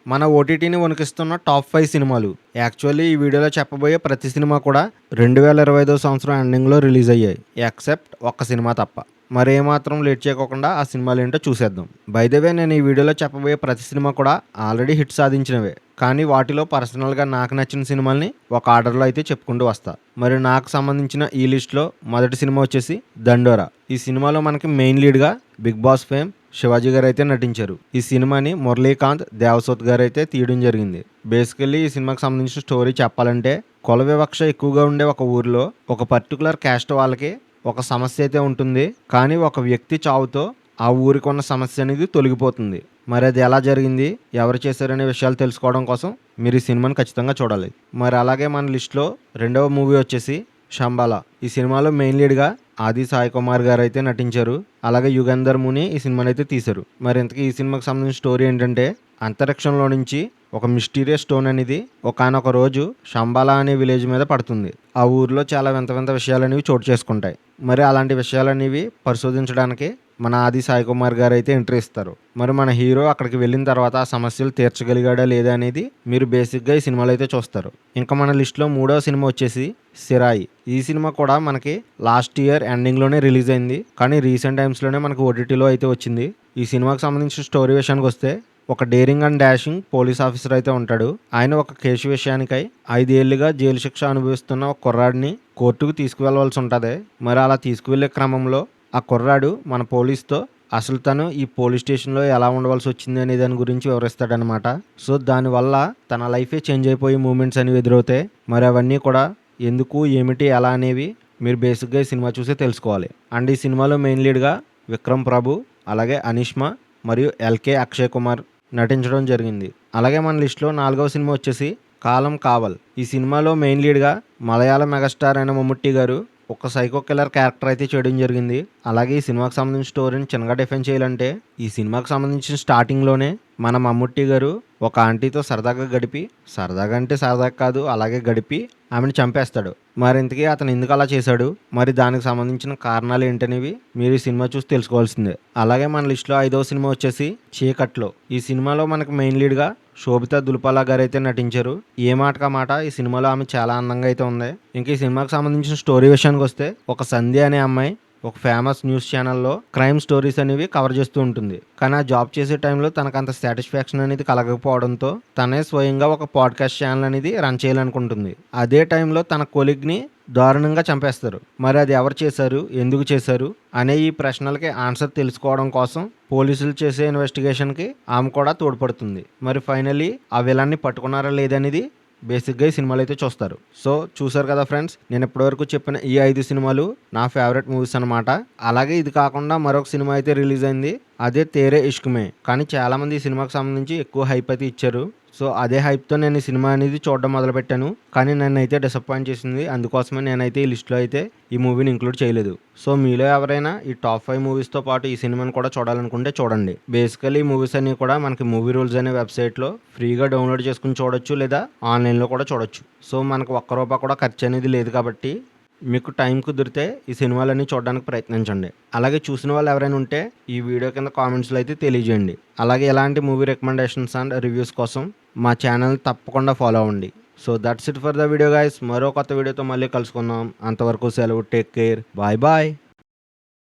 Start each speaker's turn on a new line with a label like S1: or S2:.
S1: మన ఓటీటీని వణికిస్తున్న టాప్ 5 సినిమాలు. యాక్చువల్లీ ఈ వీడియోలో చెప్పబోయే ప్రతి సినిమా కూడా 2025 సంవత్సరం ఎండింగ్‌లో రిలీజ్ అయ్యాయి. ఎక్సెప్ట్ ఒక్క సినిమా తప్ప. మరేమాత్రం లేట్ చేయకోకుండా ఆ సినిమాలేంటో చూసేద్దాం. బై ద వే నేను ఈ వీడియోలో చెప్పబోయే ప్రతి సినిమా కూడా ఆల్రెడీ హిట్ సాధించినవే. కానీ వాటిలో పర్సనల్‌గా నాకు నచ్చిన సినిమాల్ని ఒక ఆర్డర్‌లో అయితే చెప్పుకుంటూ వస్తా. మరి నాకు సంబంధించిన ఈ లిస్ట్‌లో మొదటి సినిమా వచ్చేసి 'దండోరా'. ఈ సినిమాలో మనకి మెయిన్ లీడ్‌గా 'big boss' fame Shivaji garu అయితే నటించారు. ఈ సినిమాని మురళీకాంత్, దేవసోత్ గారు అయితే తీయడం జరిగింది. బేసికల్లీ ఈ సినిమాకి సంబంధించిన స్టోరీ చెప్పాలంటే కుల వివక్ష ఎక్కువగా ఉండే ఒక ఊరిలో ఒక పర్టికులర్ క్యాస్ట్ వాళ్ళకి ఒక సమస్య అయితే ఉంటుంది. కానీ ఒక వ్యక్తి చావుతో ఆ ఊరికి ఉన్న సమస్య అనేది తొలగిపోతుంది. మరి అది ఎలా జరిగింది, ఎవరు చేశారనే విషయాలు తెలుసుకోవడం కోసం మీరు ఈ సినిమాని ఖచ్చితంగా చూడాలి. మరి అలాగే మన లిస్ట్లో రెండవ మూవీ వచ్చేసి 'శంబాల'. ఈ సినిమాలో మెయిన్ లీడ్గా ఆది సాయి కుమార్ గారు అయితే నటించారు. అలాగే యుగంధర్ ముని ఈ సినిమాని అయితే తీశారు. మరి ఇంతకీ ఈ సినిమాకి సంబంధించిన స్టోరీ ఏంటంటే, అంతరిక్షంలో నుంచి ఒక మిస్టీరియస్ స్టోన్ అనేది ఒకానొక రోజు శంబాల అనే విలేజ్ మీద పడుతుంది. ఆ ఊర్లో చాలా వింత వింత విషయాలు అనేవి చోటు చేసుకుంటాయి. మరి అలాంటి విషయాలనేవి పరిశోధించడానికి మన ఆది సాయి కుమార్ గారు అయితే ఎంట్రీ ఇస్తారు. మరి మన హీరో అక్కడికి వెళ్ళిన తర్వాత ఆ సమస్యలు తీర్చగలిగాడా లేదా అనేది మీరు బేసిక్గా ఈ సినిమాలో అయితే చూస్తారు. ఇంకా మన లిస్ట్లో మూడవ సినిమా వచ్చేసి 'సిరాయి'. ఈ సినిమా కూడా మనకి లాస్ట్ ఇయర్ ఎండింగ్లోనే రిలీజ్ అయింది. కానీ రీసెంట్ టైమ్స్లోనే మనకు ఓటీటీలో అయితే వచ్చింది. ఈ సినిమాకి సంబంధించిన స్టోరీ విషయానికి వస్తే, ఒక daring and dashing police officer అయితే ఉంటాడు. ఆయన ఒక కేసు విషయానికై 5 ఏళ్లుగా జైలు శిక్ష అనుభవిస్తున్న ఒక కుర్రాడిని కోర్టుకు తీసుకువెళ్ళవలసి ఉంటుంది. మరి అలా తీసుకువెళ్లే క్రమంలో ఆ కుర్రాడు మన పోలీస్తో అసలు తను ఈ పోలీస్ స్టేషన్లో ఎలా ఉండవలసి వచ్చింది అనే దాని గురించి వివరిస్తాడనమాట. సో దానివల్ల తన లైఫే చేంజ్ అయిపోయి మూమెంట్స్ అనేవి ఎదురవుతాయి. మరి అవన్నీ కూడా ఎందుకు, ఏమిటి, ఎలా అనేవి మీరు బేసిక్గా ఈ సినిమా చూసే తెలుసుకోవాలి. అండ్ ఈ సినిమాలో మెయిన్ లీడ్గా విక్రమ్ ప్రభు, అలాగే అనిష్మా మరియు ఎల్కే అక్షయ్ కుమార్ నటించడం జరిగింది. అలాగే మన లిస్ట్లో నాలుగవ సినిమా వచ్చేసి 'కాలం కావల్'. ఈ సినిమాలో మెయిన్ లీడ్గా మలయాళ మెగాస్టార్ అయిన మమ్ముట్టి గారు ఒక సైకో కిల్లర్ క్యారెక్టర్ అయితే చేయడం జరిగింది. అలాగే ఈ సినిమాకి సంబంధించిన స్టోరీని చిన్నగా డిఫైన్ చేయాలంటే, ఈ సినిమాకి సంబంధించిన స్టార్టింగ్లోనే మన మమ్ముట్టి గారు ఒక ఆంటీతో సరదాగా అంటే సరదాగా కాదు, అలాగే గడిపి ఆమెను చంపేస్తాడు. మరి ఇంతకీ అతను ఎందుకు అలా చేశాడు, మరి దానికి సంబంధించిన కారణాలు ఏంటనేవి మీరు ఈ సినిమా చూసి తెలుసుకోవాల్సిందే. అలాగే మన లిస్ట్లో ఐదవ సినిమా వచ్చేసి 'చీకట్లో'. ఈ సినిమాలో మనకు మెయిన్ లీడ్గా శోభితా దులుపాల గారు అయితే నటించారు. ఏ మాటకా మాట ఈ సినిమాలో ఆమె చాలా అందంగా అయితే ఉంది. ఇంక ఈ సినిమాకి సంబంధించిన స్టోరీ విషయానికి వస్తే, ఒక సంధ్య అనే అమ్మాయి ఒక ఫేమస్ న్యూస్ ఛానల్లో క్రైమ్ స్టోరీస్ అనేవి కవర్ చేస్తూ ఉంటుంది. కానీ ఆ జాబ్ చేసే టైంలో తనకు అంత సాటిస్ఫాక్షన్ అనేది కలగకపోవడంతో తనే స్వయంగా ఒక పాడ్కాస్ట్ ఛానల్ అనేది రన్ చేయాలనుకుంటుంది. అదే టైంలో తన కొలీగ్ని దారుణంగా చంపేస్తారు. మరి అది ఎవరు చేశారు, ఎందుకు చేశారు అనే ఈ ప్రశ్నలకి ఆన్సర్ తెలుసుకోవడం కోసం పోలీసులు చేసే ఇన్వెస్టిగేషన్కి ఆమె కూడా తోడ్పడుతుంది. మరి ఫైనలీ ఆ విలన్ని పట్టుకున్నారా లేదనేది బేసిక్గా ఈ సినిమాలు అయితే చూస్తారు. సో చూసారు కదా ఫ్రెండ్స్, నేను ఇప్పటివరకు చెప్పిన ఈ 5 సినిమాలు నా ఫేవరెట్ మూవీస్ అనమాట. అలాగే ఇది కాకుండా మరొక సినిమా అయితే రిలీజ్ అయింది, అదే 'తేరే ఇష్క్ మే'. కానీ చాలామంది ఈ సినిమాకి సంబంధించి ఎక్కువ హైప్ అయితే ఇచ్చారు. సో అదే హైప్తో నేను ఈ సినిమా అనేది చూడడం మొదలుపెట్టాను. కానీ నన్ను అయితే డిసప్పాయింట్ చేసింది. అందుకోసమే నేనైతే ఈ లిస్ట్లో అయితే ఈ మూవీని ఇంక్లూడ్ చేయలేదు. సో మీలో ఎవరైనా ఈ టాప్ 5 మూవీస్తో పాటు ఈ సినిమాని కూడా చూడాలనుకుంటే చూడండి. బేసికలీ ఈ మూవీస్ అన్ని కూడా మనకి మూవీ రూల్స్ అనే వెబ్సైట్లో ఫ్రీగా డౌన్లోడ్ చేసుకుని చూడొచ్చు, లేదా ఆన్లైన్లో కూడా చూడొచ్చు. సో మనకు ఒక్క రూపాయి కూడా ఖర్చు అనేది లేదు కాబట్టి మీకు టైం కుదిరితే ఈ సినిమాలన్నీ చూడడానికి ప్రయత్నించండి. అలాగే చూసిన వాళ్ళు ఎవరైనా ఉంటే ఈ వీడియో కింద కామెంట్స్లో అయితే తెలియజేయండి. అలాగే ఎలాంటి మూవీ రికమెండేషన్స్ అండ్ రివ్యూస్ కోసం మా ఛానల్ తప్పకుండా ఫాలో అవ్వండి. So that's it for the video guys. మరో కొత్త వీడియోతో మళ్ళీ కలుసుకుందాం. అంతవరకు సెలవు. Take care. Bye bye.